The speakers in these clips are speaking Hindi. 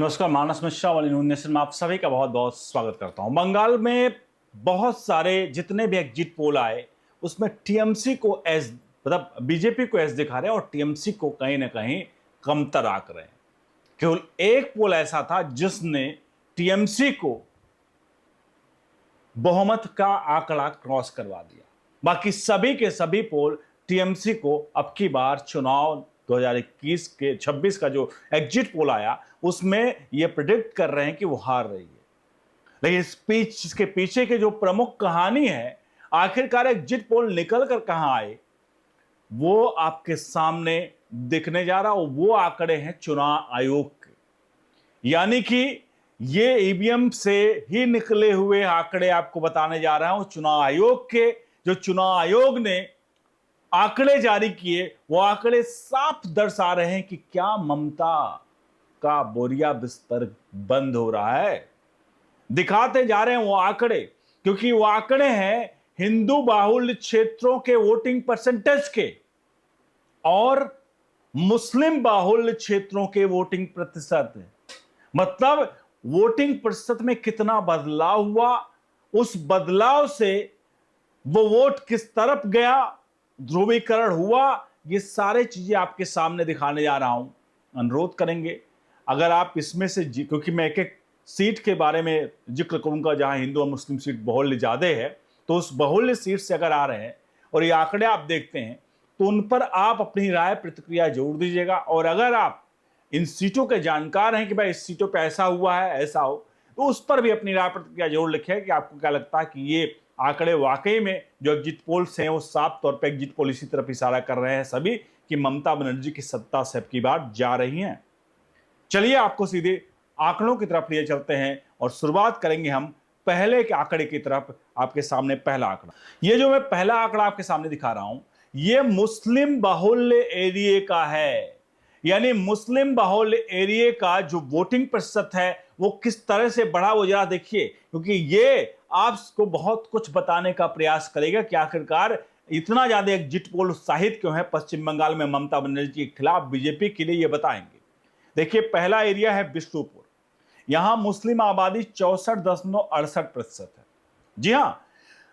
नमस्कार, मानस मिश्रा वाली न्यूज नेशन में आप सभी का बहुत बहुत स्वागत करता हूं। बंगाल में बहुत सारे जितने भी एग्जिट पोल आए उसमें टीएमसी को एस मतलब बीजेपी को एस दिखा रहे हैं और टीएमसी को कहीं ना कहीं कमतर आंक रहे हैं। केवल एक पोल ऐसा था जिसने टीएमसी को बहुमत का आंकड़ा क्रॉस करवा दिया। बाकी सभी के सभी पोल टीएमसी को अब की बार चुनाव 2021 के 26 का जो एग्जिट पोल आया उसमें यह प्रिडिक्ट कर रहे हैं कि वो हार रही है। लेकिन इसके पीछे के जो प्रमुख कहानी है, आखिरकार एग्जिट पोल निकल कर कहां आए, वो आपके सामने दिखने जा रहा। वो आंकड़े हैं चुनाव आयोग के, यानी कि ये ईवीएम से ही निकले हुए आंकड़े आपको बताने जा रहा हूं। चुनाव आयोग के, जो चुनाव आयोग ने आंकड़े जारी किए, वो आंकड़े साफ दर्शा रहे हैं कि क्या ममता का बोरिया बिस्तर बंद हो रहा है। दिखाते जा रहे हैं वो आंकड़े, क्योंकि वो आंकड़े हैं हिंदू बाहुल्य क्षेत्रों के वोटिंग परसेंटेज के और मुस्लिम बाहुल्य क्षेत्रों के वोटिंग प्रतिशत। मतलब वोटिंग प्रतिशत में कितना बदलाव हुआ, उस बदलाव से वो वोट किस तरफ गया, ध्रुवीकरण हुआ, ये सारे चीजें आपके सामने दिखाने जा रहा हूं। अनुरोध करेंगे अगर आप इसमें से क्योंकि मैं एक एक सीट के बारे में जिक्र करूंगा जहां हिंदू और मुस्लिम सीट बहुल्य ज्यादा है, तो उस बहुल्य सीट से अगर आ रहे हैं और ये आंकड़े आप देखते हैं तो उन पर आप अपनी राय प्रतिक्रिया जरूर दीजिएगा। और अगर आप इन सीटों के जानकार हैं कि भाई इस सीटों पे ऐसा हुआ है, ऐसा हो, तो उस पर भी अपनी राय प्रतिक्रिया जरूर लिखें कि आपको क्या लगता है कि ये आंकड़े वाकई में जो एग्जिट पोल्स हैं वो साफ तौर पे एग्जिट पोल इसी तरफ इशारा कर रहे हैं सभी कि ममता बनर्जी की सत्ता से अब की बार जा रही हैं। चलिए आपको सीधे आंकड़ों की तरफ लिए चलते हैं और शुरुआत करेंगे हम पहले के आंकड़े की तरफ। आपके सामने पहला आंकड़ा, ये जो मैं पहला आंकड़ा आपके सामने दिखा रहा हूं, ये मुस्लिम बाहुल्य एरिया का है। यानी मुस्लिम बाहुल्य एरिया का जो वोटिंग प्रतिशत है वो किस तरह से बढ़ा, वो जरा देखिए, क्योंकि ये आपको बहुत कुछ बताने का प्रयास करेगा कि आखिरकार इतना ज्यादा एग्जिट पोल उत्साहित क्यों है पश्चिम बंगाल में ममता बनर्जी के खिलाफ बीजेपी के लिए, ये बताएंगे। देखिए पहला एरिया है बिष्णुपुर, यहां मुस्लिम आबादी 64.68% है। जी हां,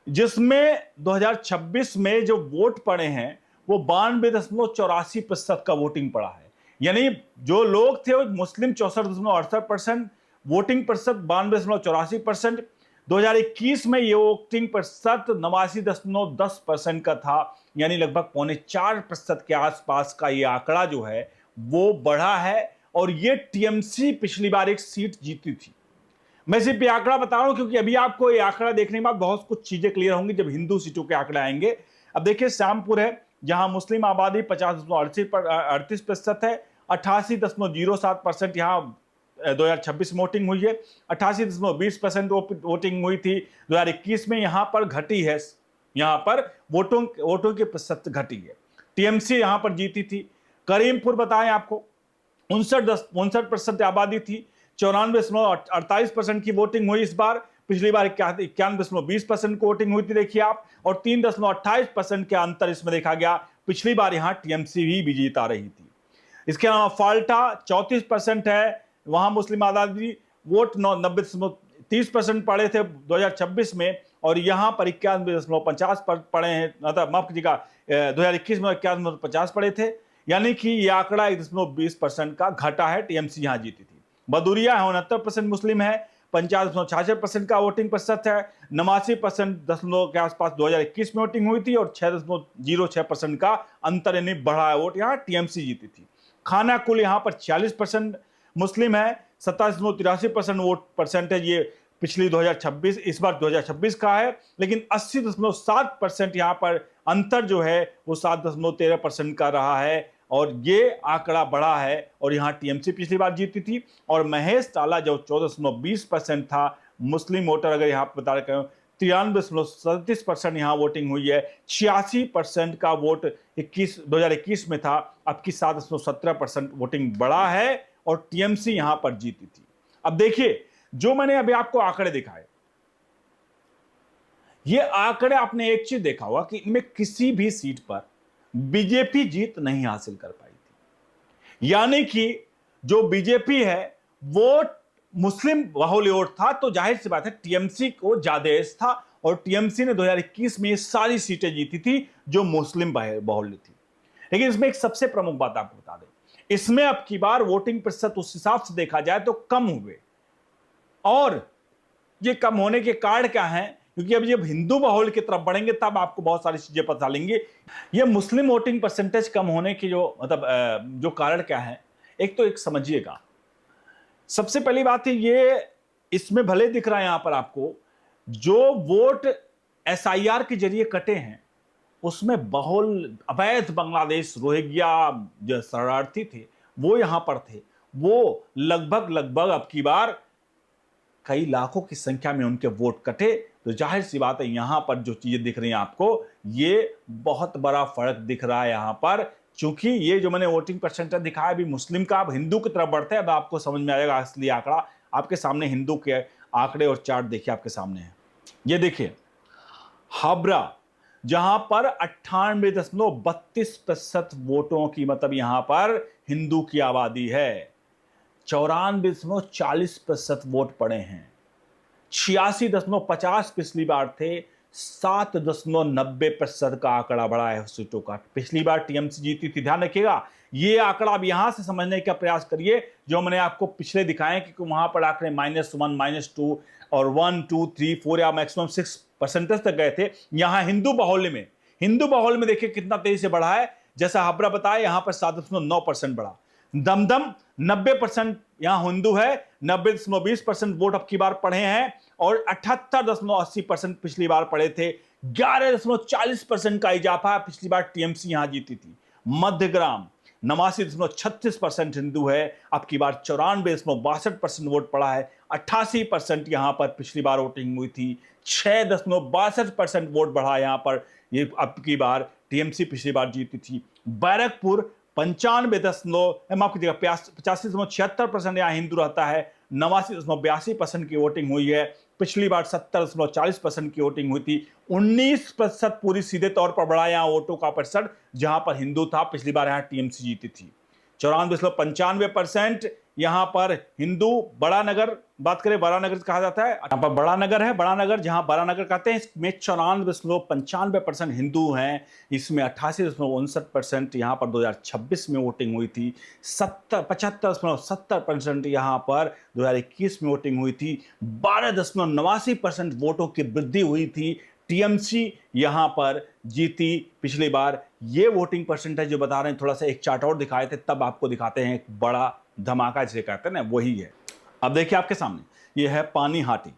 जिसमें 2026 में जो वोट पड़े हैं वो 92.84% का वोटिंग पड़ा है। यानी जो लोग थे वो मुस्लिम 64.68%, वोटिंग प्रतिशत 92.84%। 2021 में ये वोटिंग प्रतिशत 89.10% का था, यानी लगभग 3.25% के आसपास का ये आंकड़ा जो है वो बढ़ा है। और ये टीएमसी पिछली बार एक सीट जीती थी। मैं सिर्फ ये आंकड़ा बता रहा हूं क्योंकि अभी आपको ये आंकड़ा देखने के बाद बहुत कुछ चीजें क्लियर होंगी जब हिंदू सीटों के आंकड़े आएंगे। अब देखिए श्यामपुर है, जहां मुस्लिम आबादी 50.38% है, 88.07% यहां 2026 में वोटिंग हुई है। 88.20% वोटिंग हुई थी 2021 में, यहां पर घटी है, यहां पर वोटों की प्रतिशत घटी है। टीएमसी यहां पर जीती थी। करीमपुर बताएं आपको 59% आबादी थी, 94.48% की वोटिंग हुई इस बार। पिछली बार 91.20% की वोटिंग हुई थी, देखिए आप, और 3.28% के अंतर इसमें देखा गया। पिछली बार यहां टीएमसी भी जीता रही थी। इसके अलावा फाल्टा 34% है, वहां मुस्लिम आबादी वोट 90.30% पड़े थे 2026 में, और यहां पर 91.50 पड़े हैं, मतलब माफ कीजिएगा 2021 में 91.50 पड़े थे। यानी कि यह आंकड़ा 1.20% का घटा है, टीएमसी यहां जीती थी। बदुरिया 69% मुस्लिम है, 50.66% का वोटिंग प्रतिशत है, 89% के आसपास 2021 में वोटिंग हुई थी, और 6.06% का अंतर यानी बढ़ा वोट यहां टीएमसी जीती थी। खाना कुल यहां पर 46% मुस्लिम है, 27.83% वोट परसेंटेज ये पिछली 2026 इस बार 2026 का है, लेकिन 80.7% यहां पर अंतर जो है वो 7.13% का रहा है, और ये आंकड़ा बढ़ा है। और यहां टीएमसी पिछली बार जीती थी। और महेश टाला जो 14.20% था मुस्लिम वोटर, अगर यहां पर बता रहे हैं 93.37% यहां वोटिंग हुई है। 86% का वोट 2021 में था, अब की 7.17% वोटिंग बढ़ा है और टीएमसी यहां पर जीती थी। अब देखिए जो मैंने अभी आपको आंकड़े दिखाए, ये आंकड़े आपने एक चीज देखा होगा कि इनमें किसी भी सीट पर बीजेपी जीत नहीं हासिल कर पाई थी। यानी कि जो बीजेपी है वो मुस्लिम बाहुल्य वोट था, तो जाहिर सी बात है टीएमसी को ज्यादा एज था, और टीएमसी ने 2021 में ये सारी सीटें जीती थी जो मुस्लिम बाहुल्य थी। लेकिन इसमें एक सबसे प्रमुख बात आपको बता दें, इसमें अब की बार वोटिंग प्रतिशत उस हिसाब से देखा जाए तो कम हुए, और ये कम होने के कारण क्या है, क्योंकि अब जब हिंदू बाहुल्य की तरफ बढ़ेंगे तब आपको बहुत सारी चीजें पता चलेंगी। ये मुस्लिम वोटिंग परसेंटेज कम होने की जो जो कारण क्या है, एक तो एक समझिएगा, सबसे पहली बात है ये, इसमें भले दिख रहा है यहां पर आपको, जो वोट एसआईआर के जरिए कटे हैं उसमें बहुल अवैध बांग्लादेश रोहिंग्या जो शरणार्थी थे वो यहां पर थे, वो लगभग लगभग अब की बार कई लाखों की संख्या में उनके वोट कटे। तो जाहिर सी बात है यहां पर जो चीजें दिख रही हैं आपको, ये बहुत बड़ा फर्क दिख रहा है यहां पर, क्योंकि ये जो मैंने वोटिंग परसेंटेज दिखाया अभी मुस्लिम का, अब हिंदू की तरफ बढ़ते हैं, अब आपको समझ में आएगा असली आंकड़ा। आपके सामने हिंदू के आंकड़े और चार्ट देखिए आपके सामने है, ये देखिए हाबरा, जहां पर 98.32% वोटों की, मतलब यहां पर हिंदू की आबादी है, 94.40% वोट पड़े हैं, 86.50 पिछली बार थे, 7.90% का आंकड़ा बढ़ा है सीटों का। पिछली बार टीएमसी जीती थी, ध्यान रखिएगा, ये आंकड़ा अब यहां से समझने का प्रयास करिए जो मैंने आपको पिछले दिखाए कि वहां पर आंकड़े -1, -2 और 1, 2, 3, 4 या मैक्सिमम 6% तक गए थे। यहां हिंदू बाहुल्य में देखिए कितना तेजी से बढ़ा है, जैसा हाबरा बताया यहां पर 7.9% बढ़ा। दमदम 90% यहां हिंदू है, 90.20% वोट अब की बार पढ़े हैं, और 78.80% पिछली बार पढ़े थे, 11.40% का इजाफा पिछली बार टीएमसी यहां जीती थी। मध्यग्राम 89.36% हिंदू है, अब की बार 94.62% वोट पड़ा है, 88% यहां पर पिछली बार वोटिंग हुई थी, 6.62% वोट बढ़ा यहां पर, ये अब की बार टीएमसी पिछली बार जीती थी। बैरकपुर 95 माफ कीजिएगा 85.76% यहाँ हिंदू रहता है, 89.82% की वोटिंग हुई है, पिछली बार 70.40% की वोटिंग हुई थी, 19% पूरी सीधे तौर पर बढ़ा यहाँ वोटों का प्रतिशत, जहां पर हिंदू था, पिछली बार यहाँ टीएमसी जीती थी। 94.95% यहां पर हिंदू। बड़ा नगर बात करें, बड़ा नगर कहा जाता है, यहां पर बड़ा नगर है, बड़ा नगर जहां बड़ा नगर कहते हैं, इसमें 94.95% हिंदू हैं, इसमें 88.59% यहां पर 2026 में वोटिंग हुई थी, 75.70% यहां पर 2021 में वोटिंग हुई थी, 12.89% वोटों की वृद्धि हुई थी, टीएमसी यहां पर जीती पिछली बार। ये वोटिंग परसेंटेज जो बता रहे हैं, थोड़ा सा एक चार्ट और दिखाए थे, तब आपको दिखाते हैं एक बड़ा धमाका जिसे कहते हैं ना, वही है। अब देखिए आपके सामने ये है पानीहाटी,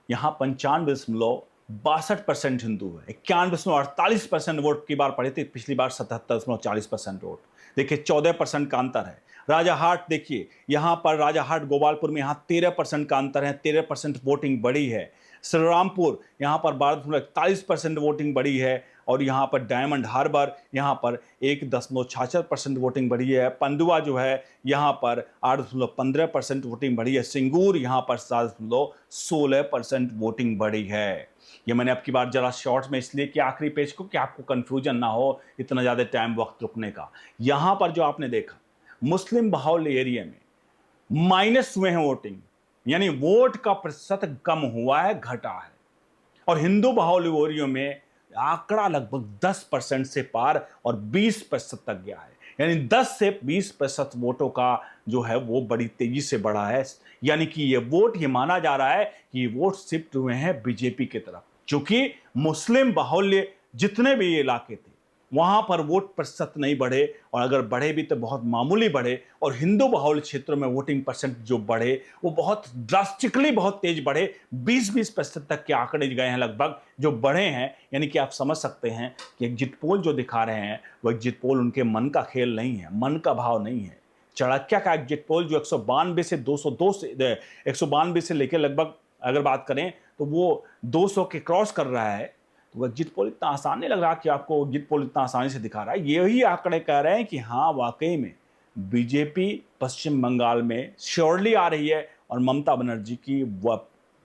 यहां 95.62% हिंदू है, 91.48% वोट की बार पड़े थे, पिछली बार 77.40% वोट। देखिए 14% का अंतर है। राजाहाट देखिए, यहां पर राजाहाट गोपालपुर में यहां 13% का अंतर है, 13% वोटिंग बढ़ी है। श्रीरामपुर यहां पर 12.41% वोटिंग बढ़ी है, और यहां पर डायमंड हार्बर यहां पर 1.66% वोटिंग बढ़ी है। पंडुआ जो है यहां पर 8.15% वोटिंग बढ़ी है। सिंगूर यहां पर 7.16% वोटिंग बढ़ी है। ये मैंने आपकी बार जरा शॉर्ट्स में इसलिए कि आखिरी पेज को, कि आपको कंफ्यूजन ना हो इतना ज्यादा टाइम वक्त रुकने का। यहां पर जो आपने देखा मुस्लिम बाहुल्य एरिया में माइनस हुए हैं वोटिंग, यानी वोट का प्रतिशत कम हुआ है, घटा है, और हिंदू बाहुल्य एरिया में आंकड़ा लगभग 10% से पार और 20% तक गया है, यानी 10 से 20% वोटों का जो है वो बड़ी तेजी से बढ़ा है। यानी कि ये वोट, ये माना जा रहा है कि ये वोट शिफ्ट हुए हैं बीजेपी की तरफ, क्योंकि मुस्लिम बाहुल्य जितने भी ये इलाके थे वहां पर वोट प्रतिशत नहीं बढ़े, और अगर बढ़े भी तो बहुत मामूली बढ़े, और हिंदू बाहुल्य क्षेत्रों में वोटिंग परसेंट जो बढ़े वो बहुत ड्रास्टिकली बहुत तेज बढ़े, 20% तक के आंकड़े गए हैं लगभग जो बढ़े हैं। यानी कि आप समझ सकते हैं कि एग्जिट पोल जो दिखा रहे हैं वो एग्जिट पोल उनके मन का खेल नहीं है, मन का भाव नहीं है। चाणक्य का एग्जिट पोल जो 192 से 202 से 192 से लेकर लगभग अगर बात करें तो वो 200 के क्रॉस कर रहा है, तो एग्जिट पोल इतना आसान नहीं लग रहा कि आपको एग्जिट पोल इतना आसानी से दिखा रहा है। यही आंकड़े कह रहे हैं कि हाँ वाकई में बीजेपी पश्चिम बंगाल में श्योरली आ रही है, और ममता बनर्जी की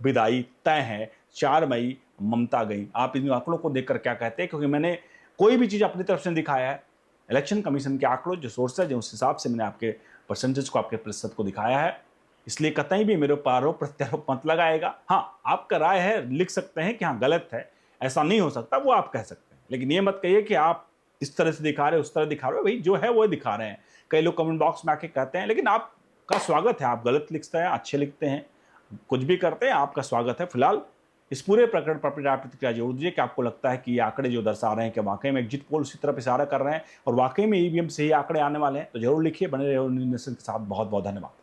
विदाई तय है। 4 मई ममता गई। आप इन आंकड़ों को देखकर क्या कहते हैं, क्योंकि मैंने कोई भी चीज़ अपनी तरफ से दिखाया है, इलेक्शन कमीशन के आंकड़ों जो सोर्स है, जो उस हिसाब से मैंने आपके परसेंटेज को, आपके प्रतिशत को दिखाया है। इसलिए कतई भी मेरे ऊपर आरोप प्रत्यारोप मत लगाएगा। हाँ, आपका राय है, लिख सकते हैं कि हाँ गलत है, ऐसा नहीं हो सकता, वो आप कह सकते हैं। लेकिन ये मत कहिए कि आप इस तरह से दिखा रहे हो, उस तरह दिखा रहे हो। भाई जो है वो दिखा रहे हैं। कई लोग कमेंट बॉक्स में आके कहते हैं, लेकिन आपका स्वागत है, आप गलत लिखते हैं, अच्छे लिखते हैं, कुछ भी करते हैं, आपका स्वागत है। फिलहाल इस पूरे प्रकरण पर आप प्रतिक्रिया जरूर दीजिए कि आपको लगता है कि ये आंकड़े जो दर्शा रहे हैं कि वाकई में एग्जिट पोल उसी तरफ इशारा कर रहे हैं और वाकई में ईवीएम से ही आंकड़े आने वाले हैं, तो जरूर लिखिए। बने रहिए न्यूज़ नेशन के साथ। बहुत बहुत धन्यवाद।